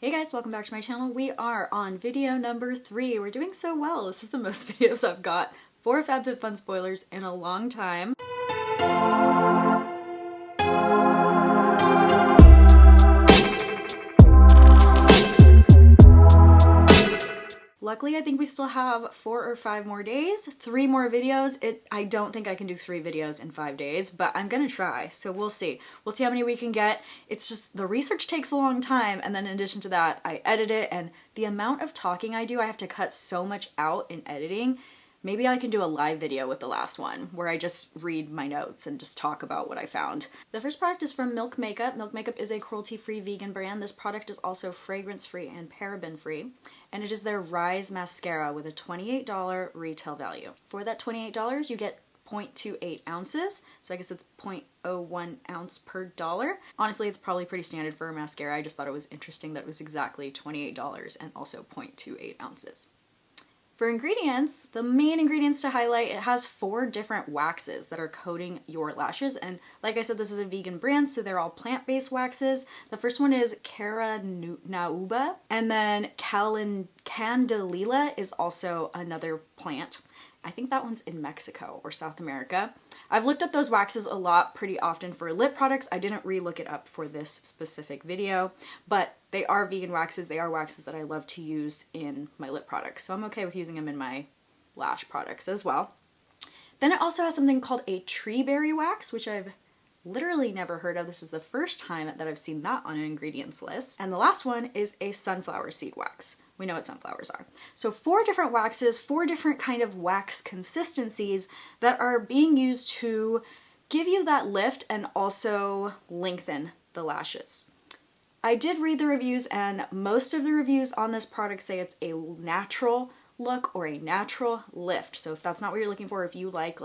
Hey guys, welcome back to my channel. We are on video number 3. We're doing so well. This is the most videos I've got for FabFitFun spoilers in a long time. Luckily, I think we still have 4 or 5 more days, 3 more videos. I don't think I can do 3 videos in 5 days, but I'm gonna try, so we'll see. We'll see how many we can get. It's just the research takes a long time, and then in addition to that, I edit it, and the amount of talking I do, I have to cut so much out in editing. Maybe I can do a live video with the last one where I just read my notes and just talk about what I found. The first product is from Milk Makeup. Milk Makeup is a cruelty-free vegan brand. This product is also fragrance-free and paraben-free. And it is their Rise Mascara with a $28 retail value. For that $28, you get 0.28 ounces. So I guess it's 0.01 ounce per dollar. Honestly, it's probably pretty standard for a mascara. I just thought it was interesting that it was exactly $28 and also 0.28 ounces. For ingredients, the main ingredients to highlight, it has 4 different waxes that are coating your lashes. And like I said, this is a vegan brand, so they're all plant-based waxes. The first one is Caranauba, and then Candelilla is also another plant. I think that one's in Mexico or South America. I've looked up those waxes a lot pretty often for lip products. I didn't re-look it up for this specific video, but they are vegan waxes. They are waxes that I love to use in my lip products, so I'm okay with using them in my lash products as well. Then it also has something called a tree berry wax, which I've literally never heard of. This is the first time that I've seen that on an ingredients list. And the last one is a sunflower seed wax. We know what sunflowers are. So 4 different waxes, 4 different kind of wax consistencies that are being used to give you that lift and also lengthen the lashes. I did read the reviews, and most of the reviews on this product say it's a natural look or a natural lift. So if that's not what you're looking for, if you like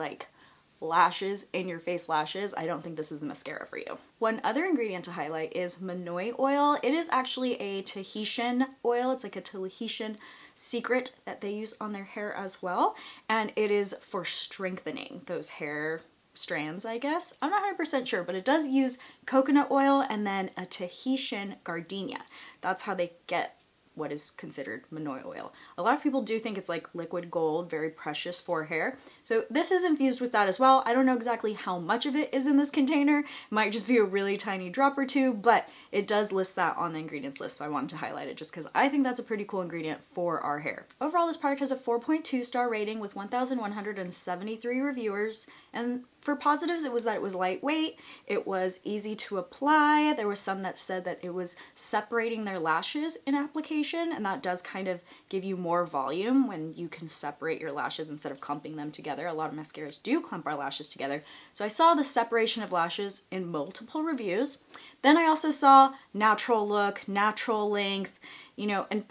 lashes, in your face lashes, I don't think this is the mascara for you. One other ingredient to highlight is Manoi oil. It is actually a Tahitian oil. It's like a Tahitian secret that they use on their hair as well. And it is for strengthening those hair strands, I guess. I'm not 100% sure, but it does use coconut oil and then a Tahitian gardenia. That's how they get what is considered Manoi oil. A lot of people do think it's like liquid gold, very precious for hair. So this is infused with that as well. I don't know exactly how much of it is in this container. It might just be a really tiny drop or 2, but it does list that on the ingredients list, so I wanted to highlight it just because I think that's a pretty cool ingredient for our hair. Overall, this product has a 4.2 star rating with 1,173 reviewers, and for positives, it was that it was lightweight, it was easy to apply. There was some that said that it was separating their lashes in application, and that does kind of give you more volume when you can separate your lashes instead of clumping them together. A lot of mascaras do clump our lashes together. So I saw the separation of lashes in multiple reviews. Then I also saw natural look, natural length, and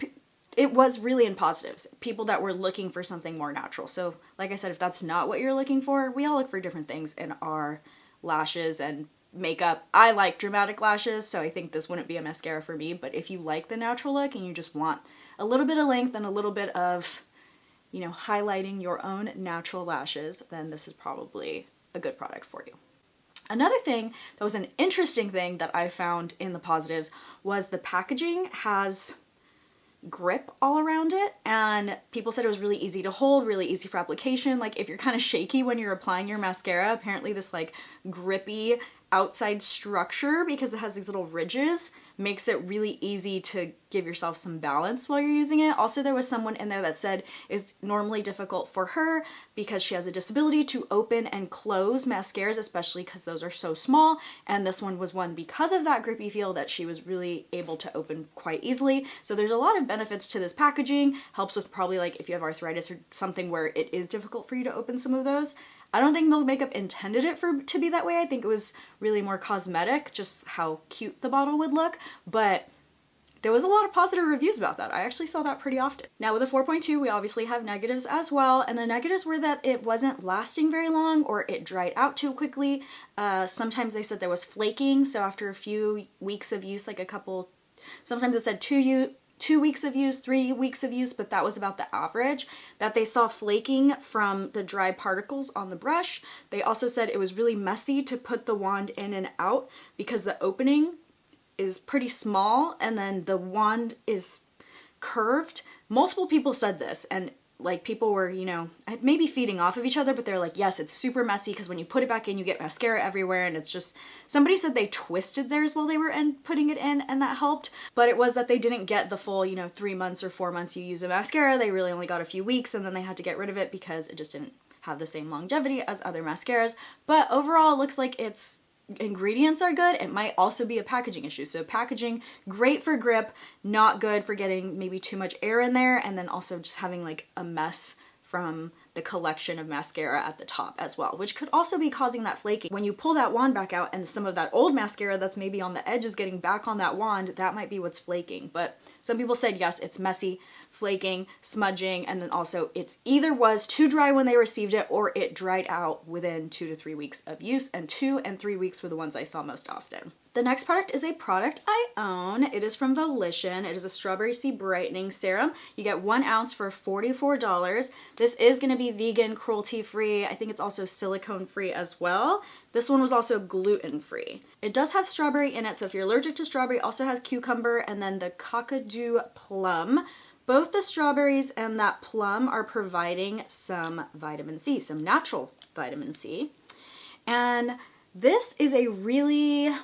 it was really in positives. People that were looking for something more natural. So like I said, if that's not what you're looking for, we all look for different things in our lashes and makeup. I like dramatic lashes, so I think this wouldn't be a mascara for me, but if you like the natural look and you just want a little bit of length and a little bit of, highlighting your own natural lashes, then this is probably a good product for you. Another thing that was an interesting thing that I found in the positives was the packaging has grip all around it, and people said it was really easy to hold, really easy for application. Like if you're kind of shaky when you're applying your mascara, apparently this like grippy outside structure, because it has these little ridges, makes it really easy to give yourself some balance while you're using it. Also, there was someone in there that said it's normally difficult for her because she has a disability to open and close mascaras, especially because those are so small, and this one was one because of that grippy feel that she was really able to open quite easily. So there's a lot of benefits to this packaging. Helps with probably like if you have arthritis or something where it is difficult for you to open some of those. I don't think Milk Makeup intended it to be that way. I think it was really more cosmetic, just how cute the bottle would look, but there was a lot of positive reviews about that. I actually saw that pretty often. Now with a 4.2, we obviously have negatives as well, and the negatives were that it wasn't lasting very long or it dried out too quickly. Sometimes they said there was flaking, so after a few weeks of use, sometimes it said 2 weeks of use, 3 weeks of use, but that was about the average, that they saw flaking from the dry particles on the brush. They also said it was really messy to put the wand in and out because the opening is pretty small and then the wand is curved. Multiple people said this, and like people were, you know, maybe feeding off of each other, but they're like, yes, it's super messy because when you put it back in, you get mascara everywhere. And it's just, somebody said they twisted theirs while they were putting it in and that helped. But it was that they didn't get the full, you know, 3 months or 4 months you use a mascara. They really only got a few weeks and then they had to get rid of it because it just didn't have the same longevity as other mascaras. But overall, it looks like its ingredients are good. It might also be a packaging issue. So packaging, great for grip, not good for getting maybe too much air in there, and then also just having like a mess from the collection of mascara at the top as well, which could also be causing that flaking. When you pull that wand back out and some of that old mascara that's maybe on the edge is getting back on that wand, that might be what's flaking. But some people said, yes, it's messy, flaking, smudging, and then also it's either was too dry when they received it or it dried out within 2 to 3 weeks of use, and 2 and 3 weeks were the ones I saw most often. The next product is a product I own. It is from Volition. It is a Strawberry Sea Brightening Serum. You get 1 ounce for $44. This is going to be vegan, cruelty-free. I think it's also silicone-free as well. This one was also gluten-free. It does have strawberry in it, so if you're allergic to strawberry, it also has cucumber and then the cockadoo plum. Both the strawberries and that plum are providing some vitamin C, some natural vitamin C. And this is a really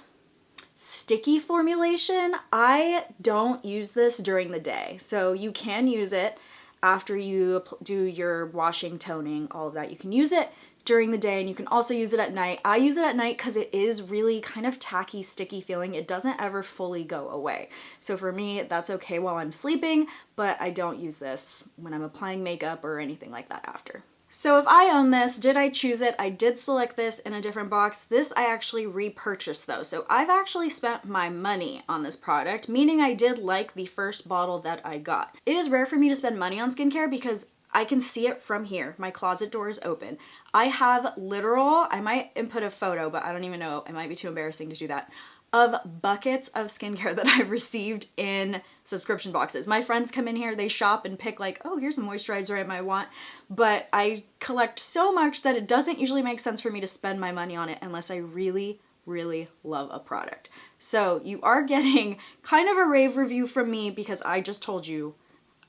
sticky formulation. I don't use this during the day. So you can use it after you do your washing, toning, all of that. You can use it during the day and you can also use it at night. I use it at night because it is really kind of tacky, sticky feeling. It doesn't ever fully go away. So for me, that's okay while I'm sleeping, but I don't use this when I'm applying makeup or anything like that after. So if I own this, did I choose it? I did select this in a different box. This I actually repurchased though. So I've actually spent my money on this product, meaning I did like the first bottle that I got. It is rare for me to spend money on skincare because I can see it from here. My closet door is open. I have literal, I might input a photo, but I don't even know, it might be too embarrassing to do that, of buckets of skincare that I've received in subscription boxes. My friends come in here, they shop and pick like, oh, here's a moisturizer I might want, but I collect so much that it doesn't usually make sense for me to spend my money on it unless I really, really love a product. So you are getting kind of a rave review from me because I just told you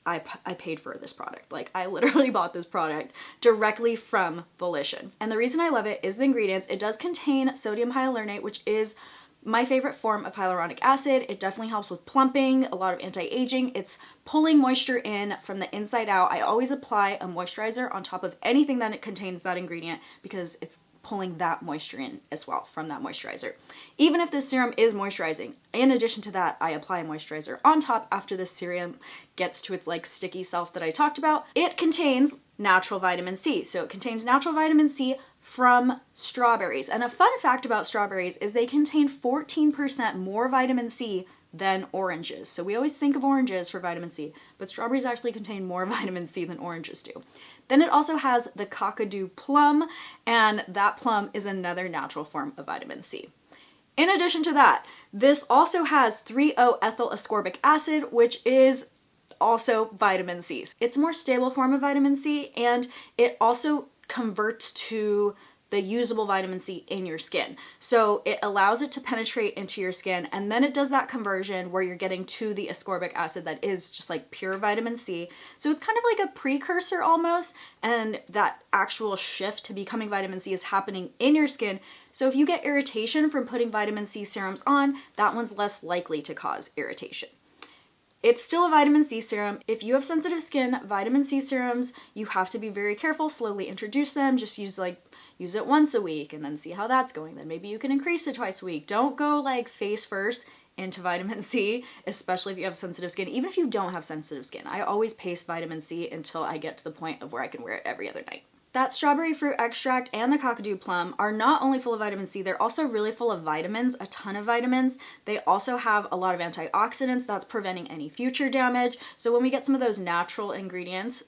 I paid for this product. Like I literally bought this product directly from Volition. And the reason I love it is the ingredients. It does contain sodium hyaluronate, which is my favorite form of hyaluronic acid. It definitely helps with plumping, a lot of anti-aging. It's pulling moisture in from the inside out. I always apply a moisturizer on top of anything that it contains that ingredient because it's pulling that moisture in as well from that moisturizer. Even if this serum is moisturizing, in addition to that, I apply a moisturizer on top after the serum gets to its like sticky self that I talked about. It contains natural vitamin C. So it contains natural vitamin C from strawberries. And a fun fact about strawberries is they contain 14% more vitamin C than oranges. So we always think of oranges for vitamin C, but strawberries actually contain more vitamin C than oranges do. Then it also has the cockadoo plum, and that plum is another natural form of vitamin C. In addition to that, this also has 3-O-ethyl ascorbic acid, which is also vitamin C. It's a more stable form of vitamin C, and it also converts to the usable vitamin C in your skin. So it allows it to penetrate into your skin, and then it does that conversion where you're getting to the ascorbic acid that is just like pure vitamin C. So it's kind of like a precursor almost, and that actual shift to becoming vitamin C is happening in your skin. So if you get irritation from putting vitamin C serums on, that one's less likely to cause irritation. It's still a vitamin C serum. If you have sensitive skin, vitamin C serums, you have to be very careful, slowly introduce them, just use it once a week and then see how that's going. Then maybe you can increase it twice a week. Don't go like face first into vitamin C, especially if you have sensitive skin. Even if you don't have sensitive skin, I always pace vitamin C until I get to the point of where I can wear it every other night. That strawberry fruit extract and the cockadoo plum are not only full of vitamin C, they're also really full of vitamins, a ton of vitamins. They also have a lot of antioxidants that's preventing any future damage. So when we get some of those natural ingredients,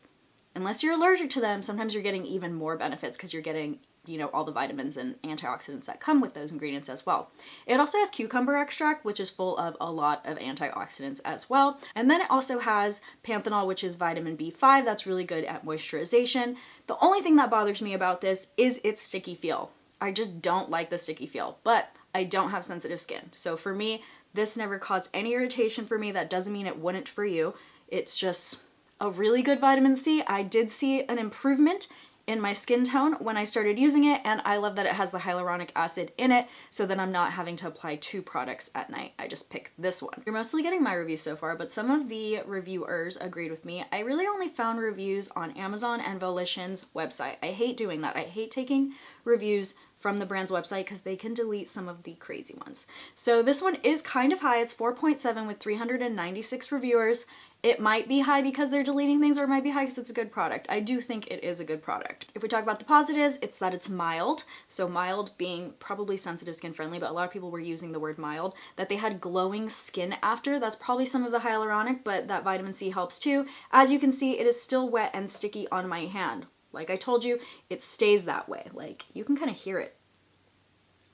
unless you're allergic to them, sometimes you're getting even more benefits because you're getting, you know, all the vitamins and antioxidants that come with those ingredients as well. It also has cucumber extract, which is full of a lot of antioxidants as well. And then it also has panthenol, which is vitamin B5. That's really good at moisturization. The only thing that bothers me about this is its sticky feel. I just don't like the sticky feel, but I don't have sensitive skin. So for me, This never caused any irritation for me. That doesn't mean it wouldn't for you. It's just a really good vitamin C. I did see an improvement in my skin tone when I started using it, and I love that it has the hyaluronic acid in it, so that I'm not having to apply 2 products at night. I just pick this one. You're mostly getting my review so far, but some of the reviewers agreed with me. I really only found reviews on Amazon and Volition's website. I hate doing that. I hate taking reviews from the brand's website because they can delete some of the crazy ones. So this one is kind of high. It's 4.7 with 396 reviewers. It might be high because they're deleting things, or it might be high because it's a good product. I do think it is a good product. If we talk about the positives, it's that it's mild. So mild being probably sensitive skin friendly, but a lot of people were using the word mild. That they had glowing skin after. That's probably some of the hyaluronic, but that vitamin C helps too. As you can see, it is still wet and sticky on my hand. Like I told you, it stays that way. Like you can kind of hear it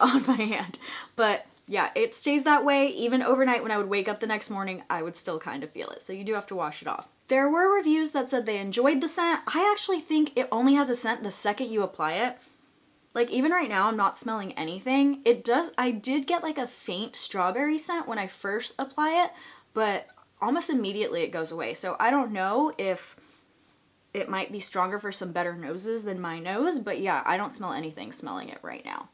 on my hand. But yeah, it stays that way. Even overnight when I would wake up the next morning, I would still kind of feel it. So you do have to wash it off. There were reviews that said they enjoyed the scent. I actually think it only has a scent the second you apply it. Like even right now, I'm not smelling anything. I did get like a faint strawberry scent when I first apply it, but almost immediately it goes away. So I don't know if it might be stronger for some better noses than my nose, but yeah, I don't smell anything smelling it right now.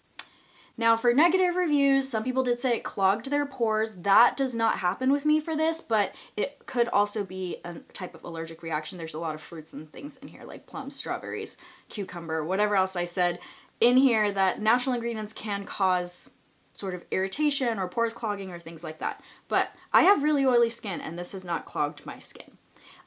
Now for negative reviews, some people did say it clogged their pores. That does not happen with me for this, but it could also be a type of allergic reaction. There's a lot of fruits and things in here like plums, strawberries, cucumber, whatever else I said in here, that natural ingredients can cause sort of irritation or pores clogging or things like that. But I have really oily skin and this has not clogged my skin.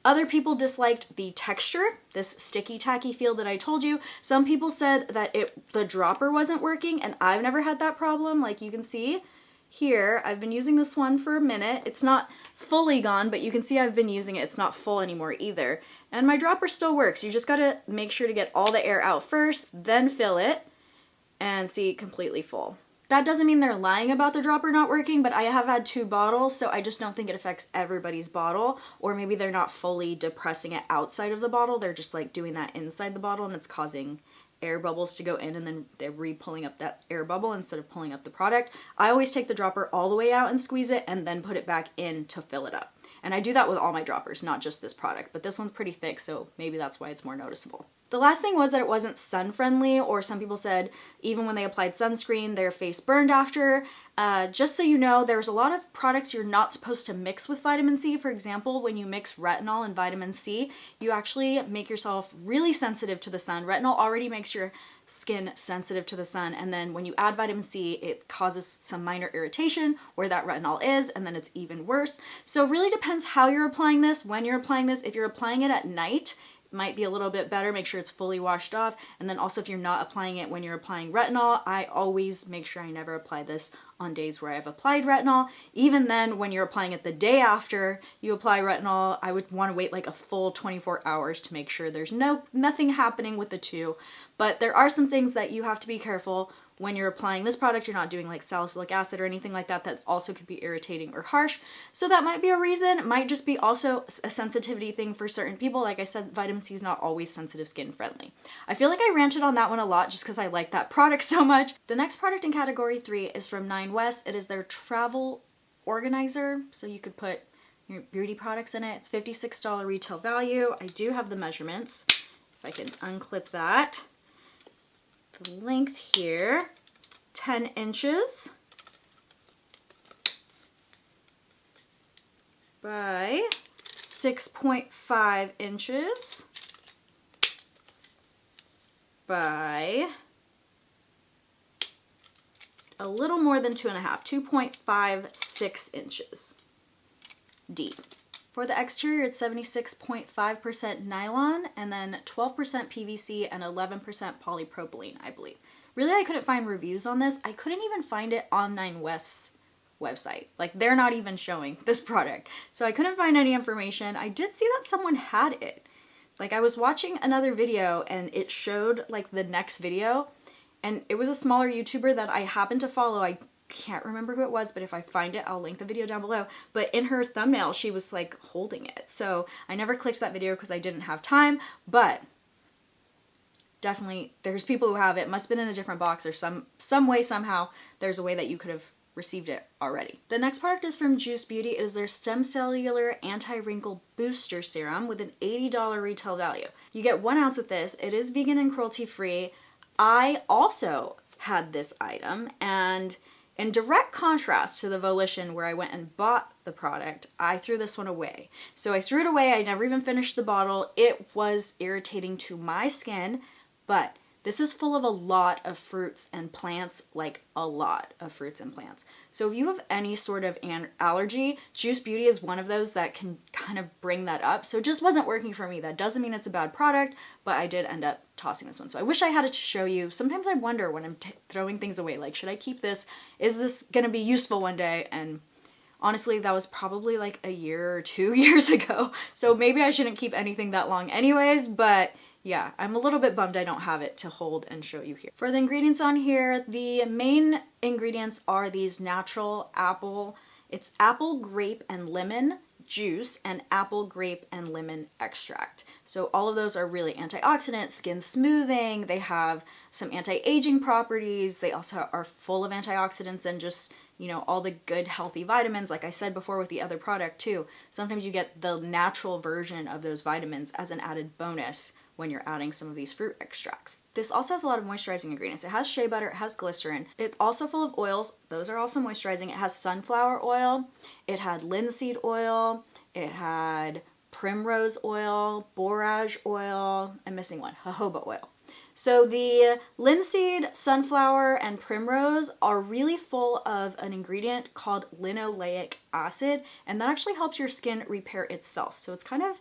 Other people disliked the texture, this sticky tacky feel that I told you. Some people said that the dropper wasn't working, and I've never had that problem. Like you can see here, I've been using this one for a minute. It's not fully gone, but you can see I've been using it. It's not full anymore either. And my dropper still works. You just gotta make sure to get all the air out first, then fill it, and see, completely full. That doesn't mean they're lying about the dropper not working, but I have had 2 bottles, so I just don't think it affects everybody's bottle. Or maybe they're not fully depressing it outside of the bottle. They're just like doing that inside the bottle and it's causing air bubbles to go in, and then they're re-pulling up that air bubble instead of pulling up the product. I always take the dropper all the way out and squeeze it and then put it back in to fill it up. And I do that with all my droppers, not just this product, but this one's pretty thick, so maybe that's why it's more noticeable. The last thing was that it wasn't sun friendly, or some people said even when they applied sunscreen, their face burned after. Just so you know, there's a lot of products you're not supposed to mix with vitamin C. For example, when you mix retinol and vitamin C, you actually make yourself really sensitive to the sun. Retinol already makes your skin sensitive to the sun, and then when you add vitamin C, it causes some minor irritation where that retinol is, and then it's even worse. So it really depends how you're applying this, when you're applying this. If you're applying it at night, might be a little bit better. Make sure it's fully washed off. And then also if you're not applying it when you're applying retinol, I always make sure I never apply this on days where I've applied retinol. Even then, when you're applying it the day after you apply retinol, I would want to wait like a full 24 hours to make sure there's nothing happening with the two. But there are some things that you have to be careful when you're applying this product. You're not doing like salicylic acid or anything like that. That also could be irritating or harsh. So that might be a reason. It might just be also a sensitivity thing for certain people. Like I said, vitamin C is not always sensitive skin friendly. I feel like I ranted on that one a lot just because I like that product so much. The next product in category 3 is from 9 West. It is their travel organizer. So you could put your beauty products in it. It's $56 retail value. I do have the measurements. If I can unclip that. The length here, 10 inches by 6.5 inches by a little more than 2.56 inches deep. For the exterior, it's 76.5% nylon and then 12% PVC and 11% polypropylene, I believe. Really, I couldn't find reviews on this. I couldn't even find it on 9 West's website. Like, they're not even showing this product. So I couldn't find any information. I did see that someone had it. Like, I was watching another video and it showed like the next video, and it was a smaller YouTuber that I happened to follow. I can't remember who it was, but if I find it, I'll link the video down below. But in her thumbnail, she was like holding it. So I never clicked that video because I didn't have time, but definitely there's people who have it. Must have been in a different box or some way, somehow, there's a way that you could have received it already. The next product is from Juice Beauty. It is their Stem Cellular Anti-Wrinkle Booster Serum with an $80 retail value. You get 1 ounce with this. It is vegan and cruelty free. I also had this item, and in direct contrast to the Volition where I went and bought the product, I threw this one away. So I threw it away. I never even finished the bottle. It was irritating to my skin, but this is full of a lot of fruits and plants, like a lot of fruits and plants. So if you have any sort of an allergy, Juice Beauty is one of those that can kind of bring that up. So it just wasn't working for me. That doesn't mean it's a bad product, but I did end up tossing this one. So I wish I had it to show you. Sometimes I wonder when I'm throwing things away, like, should I keep this? Is this gonna be useful one day? And honestly, that was probably like a year or 2 years ago. So maybe I shouldn't keep anything that long anyways, but yeah, I'm a little bit bummed I don't have it to hold and show you here. For the ingredients on here, the main ingredients are these natural apple, it's apple, grape, and lemon juice and apple, grape, and lemon extract. So all of those are really antioxidant, skin smoothing, they have some anti-aging properties, they also are full of antioxidants and just, you know, all the good healthy vitamins. Like I said before with the other product too, sometimes you get the natural version of those vitamins as an added bonus when you're adding some of these fruit extracts. This also has a lot of moisturizing ingredients. It has shea butter, it has glycerin. It's also full of oils. Those are also moisturizing. It has sunflower oil, it had linseed oil, it had primrose oil, borage oil, I'm missing one, jojoba oil. So the linseed, sunflower, and primrose are really full of an ingredient called linoleic acid, and that actually helps your skin repair itself. So it's kind of,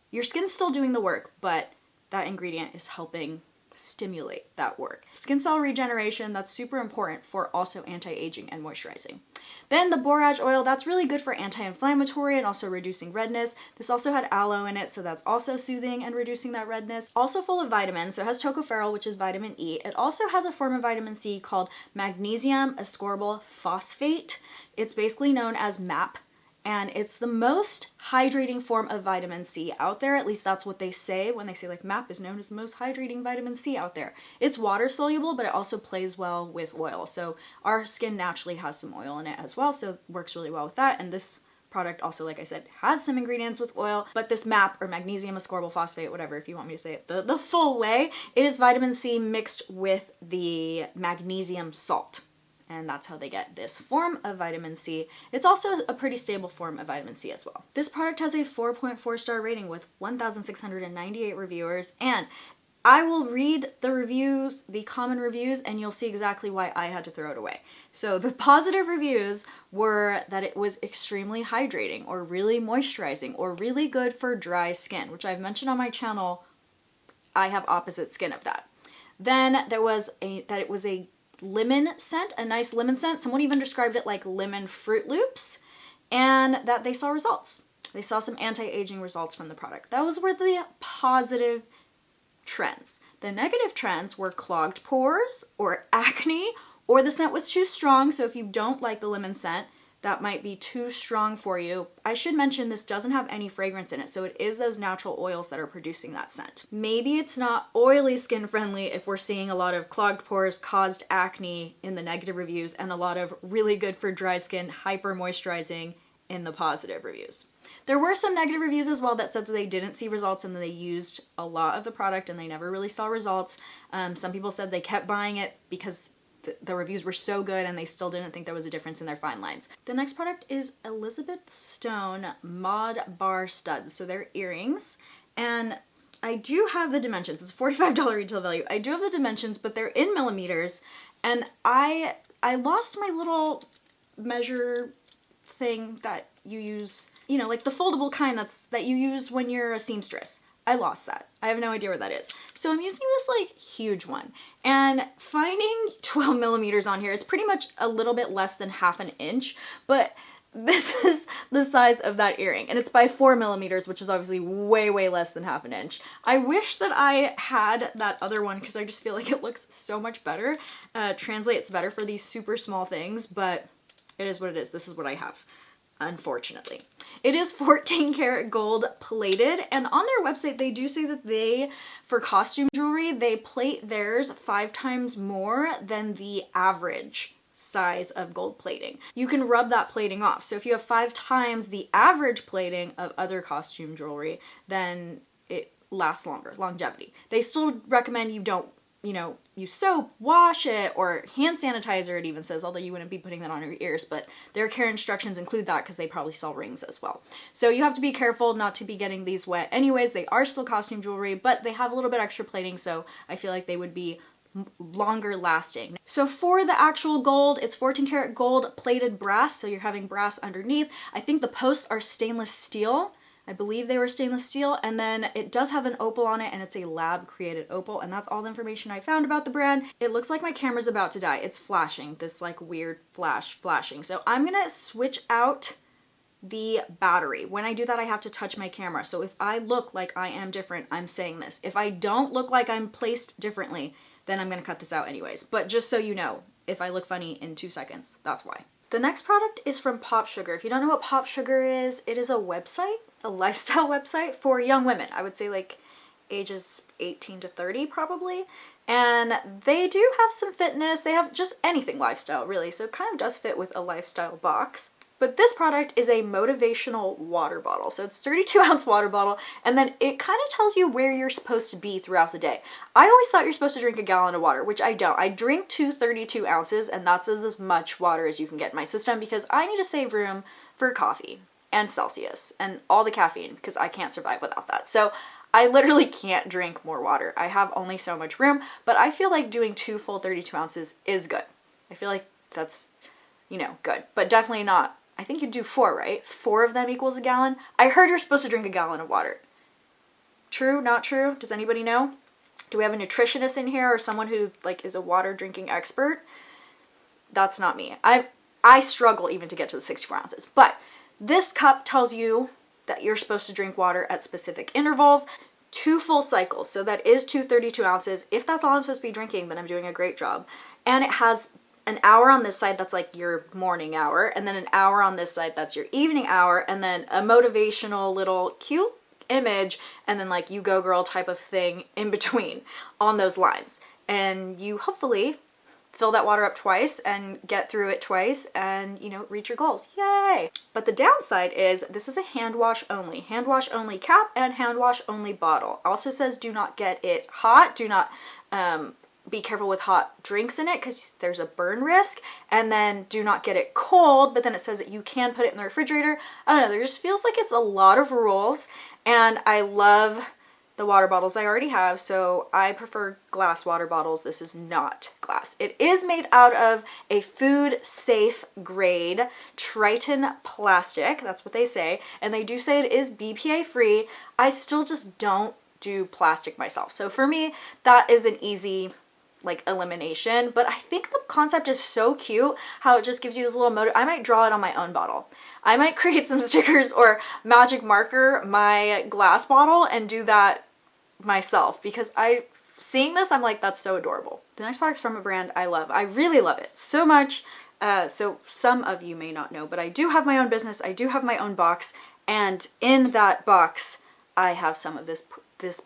your skin's still doing the work, but that ingredient is helping stimulate that work. Skin cell regeneration, that's super important for also anti-aging and moisturizing. Then the borage oil, that's really good for anti-inflammatory and also reducing redness. This also had aloe in it, so that's also soothing and reducing that redness. Also full of vitamins, so it has tocopherol, which is vitamin E. It also has a form of vitamin C called magnesium ascorbyl phosphate. It's basically known as MAP, and it's the most hydrating form of vitamin C out there. At least that's what they say when they say like MAP is known as the most hydrating vitamin C out there. It's water soluble, but it also plays well with oil. So our skin naturally has some oil in it as well, so it works really well with that. And this product also, like I said, has some ingredients with oil, but this MAP, or magnesium ascorbyl phosphate, whatever, if you want me to say it the full way, it is vitamin C mixed with the magnesium salt. And that's how they get this form of vitamin C. It's also a pretty stable form of vitamin C as well. This product has a 4.4 star rating with 1,698 reviewers, and I will read the reviews, the common reviews, and you'll see exactly why I had to throw it away. So the positive reviews were that it was extremely hydrating, or really moisturizing, or really good for dry skin, which I've mentioned on my channel. I have opposite skin of that. Then there was that it was a lemon scent, a nice lemon scent. Someone even described it like lemon Fruit Loops, and that they saw results. They saw some anti-aging results from the product. Those were the positive trends. The negative trends were clogged pores or acne, or the scent was too strong. So if you don't like the lemon scent, that might be too strong for you. I should mention this doesn't have any fragrance in it, so it is those natural oils that are producing that scent. Maybe it's not oily skin friendly if we're seeing a lot of clogged pores, caused acne in the negative reviews, and a lot of really good for dry skin, hyper moisturizing in the positive reviews. There were some negative reviews as well that said that they didn't see results and that they used a lot of the product and they never really saw results. Some people said they kept buying it because the reviews were so good and they still didn't think there was a difference in their fine lines. The next product is Elizabeth Stone Mod Bar Studs. So they're earrings, and I do have the dimensions. It's a $45 retail value. I do have the dimensions, but they're in millimeters, and I lost my little measure thing that you use, you know, like the foldable kind that you use when you're a seamstress. I lost that. I have no idea where that is. So I'm using this like huge one, and finding 12 millimeters on here, it's pretty much a little bit less than half an inch, but this is the size of that earring, and it's by 4 millimeters, which is obviously way, way less than half an inch. I wish that I had that other one because I just feel like it looks so much better, translates better for these super small things, but it is what it is. This is what I have, unfortunately. It is 14 karat gold plated, and on their website they do say that they, for costume jewelry, they plate theirs 5 times more than the average size of gold plating. You can rub that plating off. So if you have 5 times the average plating of other costume jewelry, then it lasts longer, longevity. They still recommend you don't, you know, use soap, wash it, or hand sanitizer, it even says, although you wouldn't be putting that on your ears, but their care instructions include that because they probably sell rings as well. So you have to be careful not to be getting these wet anyways. They are still costume jewelry, but they have a little bit extra plating, so I feel like they would be longer lasting. So for the actual gold, it's 14 karat gold plated brass, so you're having brass underneath. I think the posts are stainless steel. I believe they were stainless steel, and then it does have an opal on it, and it's a lab created opal, and that's all the information I found about the brand. It looks like my camera's about to die. It's flashing, this like weird flashing. So I'm gonna switch out the battery. When I do that, I have to touch my camera. So if I look like I am different, I'm saying this. If I don't look like I'm placed differently, then I'm gonna cut this out anyways. But just so you know, if I look funny in 2 seconds, that's why. The next product is from Popsugar. If you don't know what Popsugar is, it is a website, a lifestyle website for young women. I would say like ages 18 to 30 probably. And they do have some fitness. They have just anything lifestyle really. So it kind of does fit with a lifestyle box. But this product is a motivational water bottle. So it's 32-ounce water bottle, and then it kind of tells you where you're supposed to be throughout the day. I always thought you're supposed to drink a gallon of water, which I don't. I drink 2 32 ounces, and that's as much water as you can get in my system because I need to save room for coffee and Celsius and all the caffeine because I can't survive without that. So I literally can't drink more water. I have only so much room, but I feel like doing 2 full 32 ounces is good. I feel like that's, you know, good, but definitely not. I think you do 4, right? 4 of them equals a gallon. I heard you're supposed to drink a gallon of water. True, not true? Does anybody know? Do we have a nutritionist in here or someone who like is a water drinking expert? That's not me. I struggle even to get to the 64 ounces, but this cup tells you that you're supposed to drink water at specific intervals, 2 full cycles. So that is 2 32 ounces. If that's all I'm supposed to be drinking, then I'm doing a great job. And it has an hour on this side that's like your morning hour, and then an hour on this side that's your evening hour, and then a motivational little cute image, and then like you go girl type of thing in between on those lines. And you hopefully fill that water up twice and get through it twice and, you know, reach your goals. Yay! But the downside is this is a hand wash only cap and hand wash only bottle. Also says do not get it hot, do not be careful with hot drinks in it because there's a burn risk, and then do not get it cold, but then it says that you can put it in the refrigerator. I don't know, there just feels like it's a lot of rules, and I love the water bottles I already have, so I prefer glass water bottles. This is not glass. It is made out of a food safe grade Triton plastic, that's what they say, and they do say it is BPA free. I still just don't do plastic myself, so for me that is an easy like elimination. But I think the concept is so cute how it just gives you this little motive. I might draw it on my own bottle. I might create some stickers or magic marker my glass bottle and do that myself because seeing this I'm like, that's so adorable. The next product's from a brand I love. I really love it so much. So some of you may not know, but I do have my own business. I do have my own box, and in that box I have some of this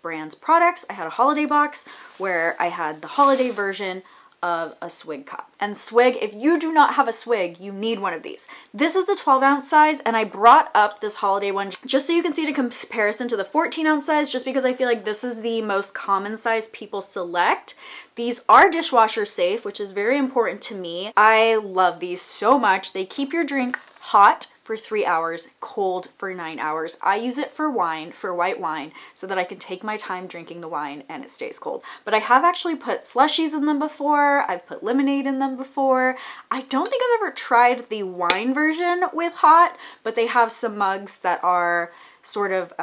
brand's products. I had a holiday box where I had the holiday version of a swig cup. And swig, if you do not have a swig, you need one of these. This is the 12-ounce size, and I brought up this holiday one just so you can see the comparison to the 14-ounce size, just because I feel like this is the most common size people select. These are dishwasher safe, which is very important to me. I love these so much. They keep your drink hot for 3 hours, cold for 9 hours. I use it for wine, for white wine, so that I can take my time drinking the wine and it stays cold. But I have actually put slushies in them before. I've put lemonade in them before. I don't think I've ever tried the wine version with hot, but they have some mugs that are sort of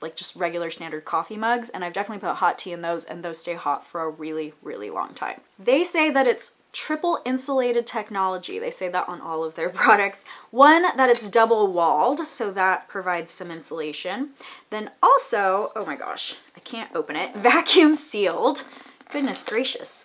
like just regular standard coffee mugs, and I've definitely put hot tea in those, and those stay hot for a really, really long time. They say that it's triple insulated technology. They say that on all of their products. One, that it's double walled, so that provides some insulation. Then also, oh my gosh, I can't open it, vacuum sealed. Goodness gracious.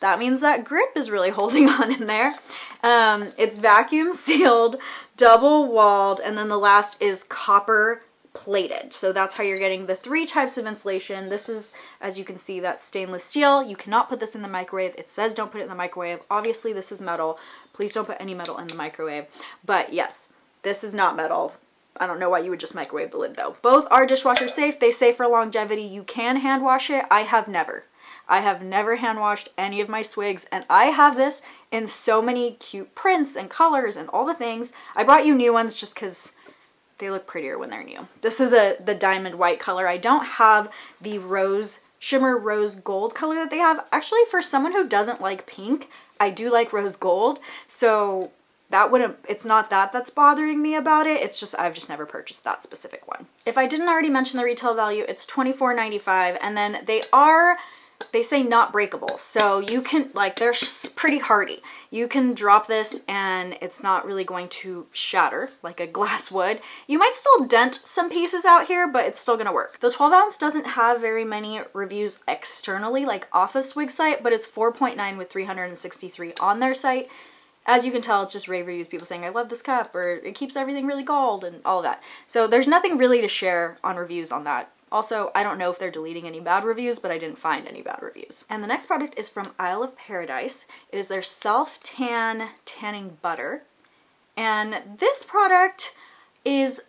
That means that grip is really holding on in there. It's vacuum sealed, double walled, and then the last is copper plated. So that's how you're getting the 3 types of insulation. This is, as you can see, that stainless steel. You cannot put this in the microwave. It says don't put it in the microwave. Obviously this is metal. Please don't put any metal in the microwave. But yes, this is not metal. I don't know why you would just microwave the lid though. Both are dishwasher safe. They say for longevity you can hand wash it. I have never hand washed any of my swigs, and I have this in so many cute prints and colors and all the things. I brought you new ones just because they look prettier when they're new. This is the diamond white color. I don't have the shimmer rose gold color that they have. Actually, for someone who doesn't like pink, I do like rose gold. So that wouldn't, it's not that that's bothering me about it. It's just, I've just never purchased that specific one. If I didn't already mention the retail value, it's $24.95, and then they say not breakable. So you can, like, they're pretty hardy. You can drop this and it's not really going to shatter like a glass would. You might still dent some pieces out here, but it's still gonna work. The 12 ounce doesn't have very many reviews externally, like off of Swig site, but it's 4.9 with 363 on their site. As you can tell, it's just rave reviews, people saying, I love this cup, or it keeps everything really gold, and all of that. So there's nothing really to share on reviews on that. Also, I don't know if they're deleting any bad reviews, but I didn't find any bad reviews. And the next product is from Isle of Paradise. It is their self-tan tanning butter. And this product is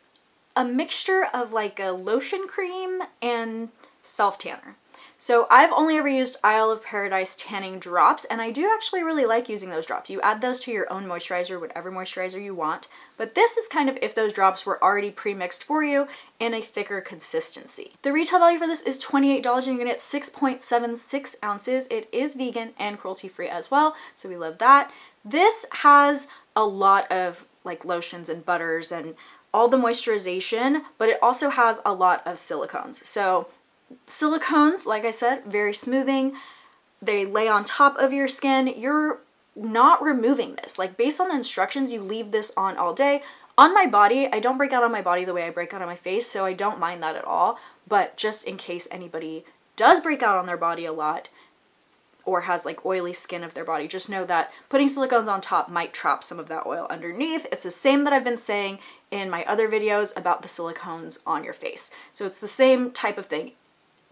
a mixture of like a lotion cream and self-tanner. So I've only ever used Isle of Paradise tanning drops, and I do actually really like using those drops. You add those to your own moisturizer, whatever moisturizer you want, but this is kind of if those drops were already pre-mixed for you in a thicker consistency. The retail value for this is $28, and you're gonna get 6.76 ounces. It is vegan and cruelty-free as well, so we love that. This has a lot of like lotions and butters and all the moisturization, but it also has a lot of silicones. So silicones, like I said, very smoothing. They lay on top of your skin. You're not removing this. Like, based on the instructions, you leave this on all day. On my body, I don't break out on my body the way I break out on my face, so I don't mind that at all. But just in case anybody does break out on their body a lot or has like oily skin of their body, just know that putting silicones on top might trap some of that oil underneath. It's the same that I've been saying in my other videos about the silicones on your face. So it's the same type of thing.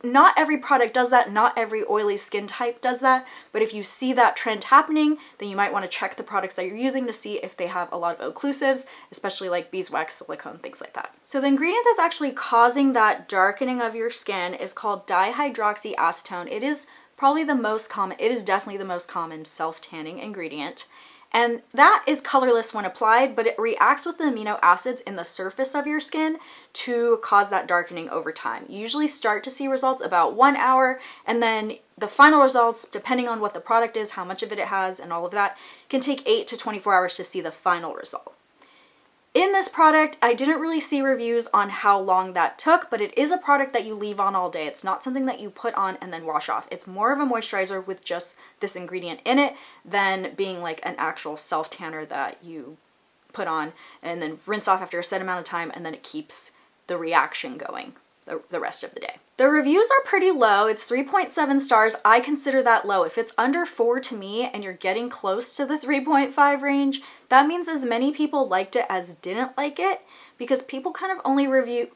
Not every product does that, not every oily skin type does that, but if you see that trend happening, then you might want to check the products that you're using to see if they have a lot of occlusives, especially like beeswax, silicone, things like that. So the ingredient that's actually causing that darkening of your skin is called dihydroxyacetone. It is probably the most common, it is definitely the most common self-tanning ingredient. And that is colorless when applied, but it reacts with the amino acids in the surface of your skin to cause that darkening over time. You usually start to see results about 1 hour, and then the final results, depending on what the product is, how much of it has, and all of that, can take 8 to 24 hours to see the final result. In this product, I didn't really see reviews on how long that took, but it is a product that you leave on all day. It's not something that you put on and then wash off. It's more of a moisturizer with just this ingredient in it than being like an actual self-tanner that you put on and then rinse off after a set amount of time, and then it keeps the reaction going the rest of the day. The reviews are pretty low. It's 3.7 stars. I consider that low. If it's under 4 to me and you're getting close to the 3.5 range, that means as many people liked it as didn't like it, because people kind of only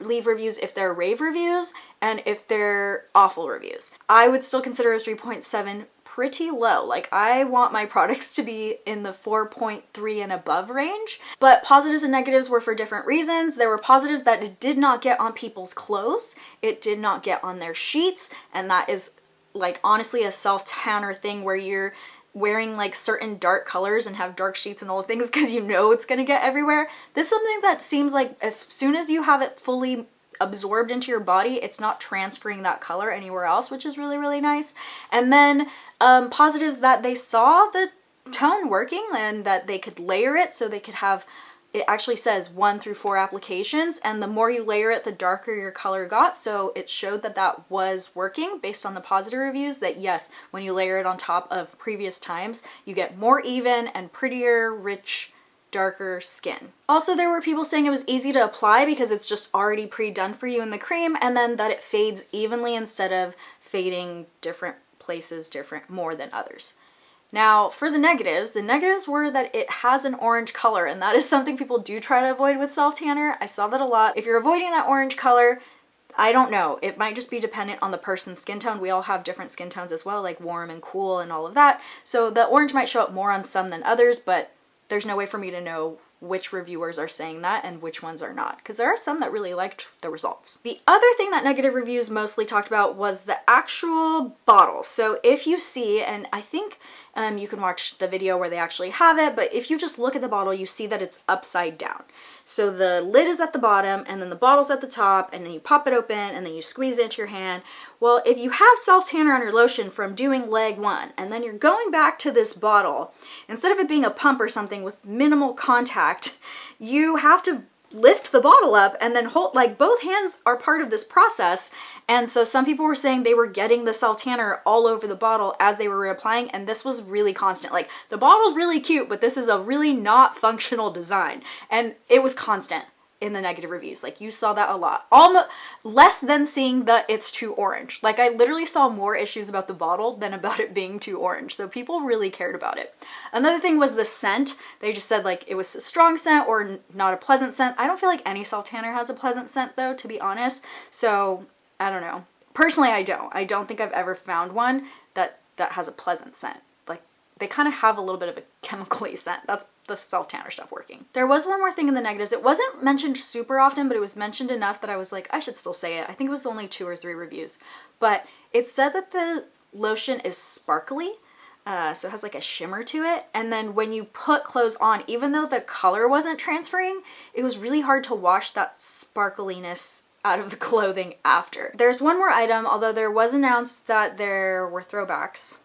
leave reviews if they're rave reviews and if they're awful reviews. I would still consider a 3.7 pretty low. Like, I want my products to be in the 4.3 and above range, but positives and negatives were for different reasons. There were positives that it did not get on people's clothes, it did not get on their sheets, and that is like honestly a self-tanner thing where you're wearing like certain dark colors and have dark sheets and all the things because you know it's gonna get everywhere. This is something that seems like as soon as you have it fully absorbed into your body, it's not transferring that color anywhere else, which is really, really nice. And then positives that they saw the tone working and that they could layer it, so they could have, it actually says 1 through 4 applications, and the more you layer it, the darker your color got. So it showed that that was working based on the positive reviews, that yes, when you layer it on top of previous times, you get more even and prettier, rich, darker skin. Also, there were people saying it was easy to apply because it's just already pre-done for you in the cream, and then that it fades evenly instead of fading different places more than others. Now, for the negatives were that it has an orange color, and that is something people do try to avoid with self-tanner. I saw that a lot. If you're avoiding that orange color, I don't know. It might just be dependent on the person's skin tone. We all have different skin tones as well, like warm and cool and all of that. So the orange might show up more on some than others, but there's no way for me to know which reviewers are saying that and which ones are not, because there are some that really liked the results. The other thing that negative reviews mostly talked about was the actual bottle. So if you see, and I think you can watch the video where they actually have it, but if you just look at the bottle, you see that it's upside down. So the lid is at the bottom and then the bottle's at the top, and then you pop it open and then you squeeze it into your hand. Well, if you have self-tanner on your lotion from doing leg 1 and then you're going back to this bottle, instead of it being a pump or something with minimal contact, you have to lift the bottle up and then hold, like both hands are part of this process. And so some people were saying they were getting the self-tanner all over the bottle as they were reapplying, and this was really constant. Like, the bottle's really cute, but this is a really not functional design. And it was constant in the negative reviews. Like, you saw that a lot. Almost less than seeing the it's too orange. Like, I literally saw more issues about the bottle than about it being too orange. So people really cared about it. Another thing was the scent. They just said like it was a strong scent or not a pleasant scent. I don't feel like any self-tanner has a pleasant scent though, to be honest. So I don't know. Personally, I don't think I've ever found one that has a pleasant scent. Like, they kind of have a little bit of a chemical-y scent. That's the self-tanner stuff working. There was one more thing in the negatives. It wasn't mentioned super often, but it was mentioned enough that I was like, I should still say it. I think it was only 2 or 3 reviews. But it said that the lotion is sparkly. So it has like a shimmer to it. And then when you put clothes on, even though the color wasn't transferring, it was really hard to wash that sparkliness out of the clothing after. There's one more item, although there was announced that there were throwbacks,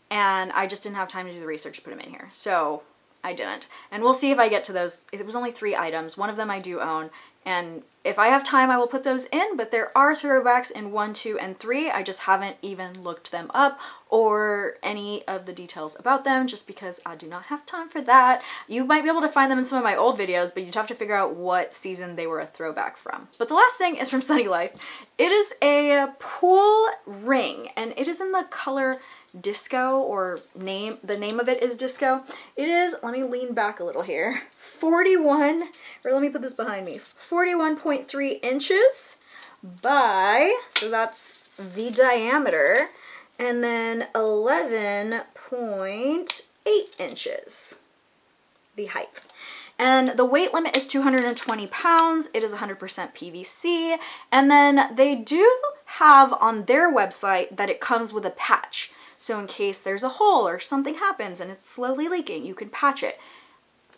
and I just didn't have time to do the research to put them in here. So I didn't. And we'll see if I get to those. It was only 3 items. One of them I do own. And if I have time, I will put those in, but there are throwbacks in 1, 2, and 3. I just haven't even looked them up or any of the details about them, just because I do not have time for that. You might be able to find them in some of my old videos, but you'd have to figure out what season they were a throwback from. But the last thing is from Sunny Life. It is a pool ring, and it is in the color Disco, or the name of it is Disco. It is, let me lean back a little here, 41, or let me put this behind me, 41.3 inches by, so that's the diameter, and then 11.8 inches, the height. And the weight limit is 220 pounds. It is 100% PVC. And then they do have on their website that it comes with a patch. So in case there's a hole or something happens and it's slowly leaking, you can patch it.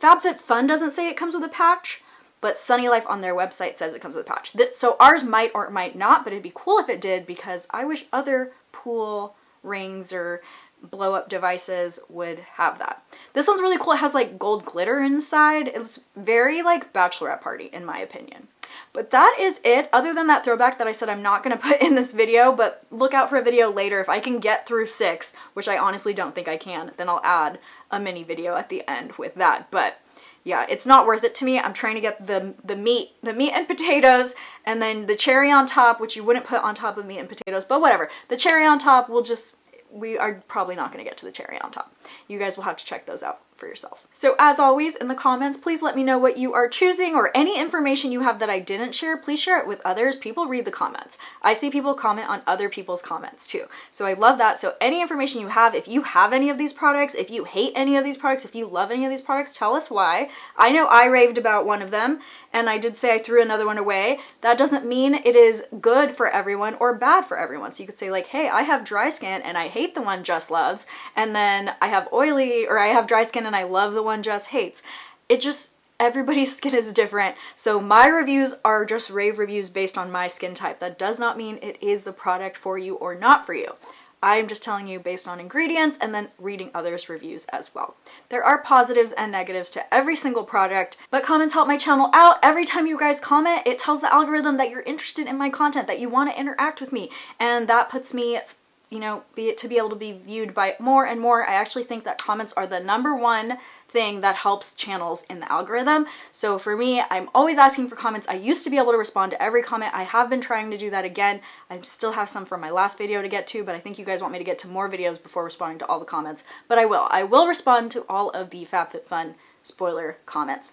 FabFitFun doesn't say it comes with a patch, but Sunny Life on their website says it comes with a patch. So ours might or might not, but it'd be cool if it did, because I wish other pool rings or blow-up devices would have that. This one's really cool. It has like gold glitter inside. It's very like bachelorette party in my opinion. But that is it, other than that throwback that I said I'm not going to put in this video, but look out for a video later. If I can get through 6, which I honestly don't think I can, then I'll add a mini video at the end with that. But yeah, it's not worth it to me. I'm trying to get the meat and potatoes, and then the cherry on top, which you wouldn't put on top of meat and potatoes, but whatever. The cherry on top will just, we are probably not going to get to the cherry on top. You guys will have to check those out for yourself. So as always, in the comments, please let me know what you are choosing, or any information you have that I didn't share. Please share it with others. People read the comments. I see people comment on other people's comments too. So I love that. So any information you have, if you have any of these products, if you hate any of these products, if you love any of these products, tell us why. I know I raved about one of them, and I did say I threw another one away. That doesn't mean it is good for everyone or bad for everyone. So you could say like, hey, I have dry skin and I hate the one Jess loves, and then I have oily, or I have dry skin and I love the one Jess hates. It just, everybody's skin is different. So my reviews are just rave reviews based on my skin type. That does not mean it is the product for you or not for you. I'm just telling you based on ingredients and then reading others' reviews as well. There are positives and negatives to every single product, but comments help my channel out. Every time you guys comment, it tells the algorithm that you're interested in my content, that you want to interact with me, and that puts me, you know, to be able to be viewed by more and more. I actually think that comments are the #1 thing that helps channels in the algorithm. So for me, I'm always asking for comments. I used to be able to respond to every comment. I have been trying to do that again. I still have some from my last video to get to, but I think you guys want me to get to more videos before responding to all the comments. But I will respond to all of the FabFitFun spoiler comments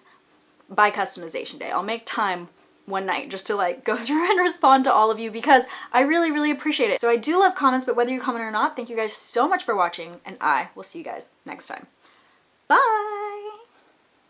by customization day. I'll make time one night just to like go through and respond to all of you because I really, really appreciate it. So I do love comments, but whether you comment or not, thank you guys so much for watching, and I will see you guys next time. Bye!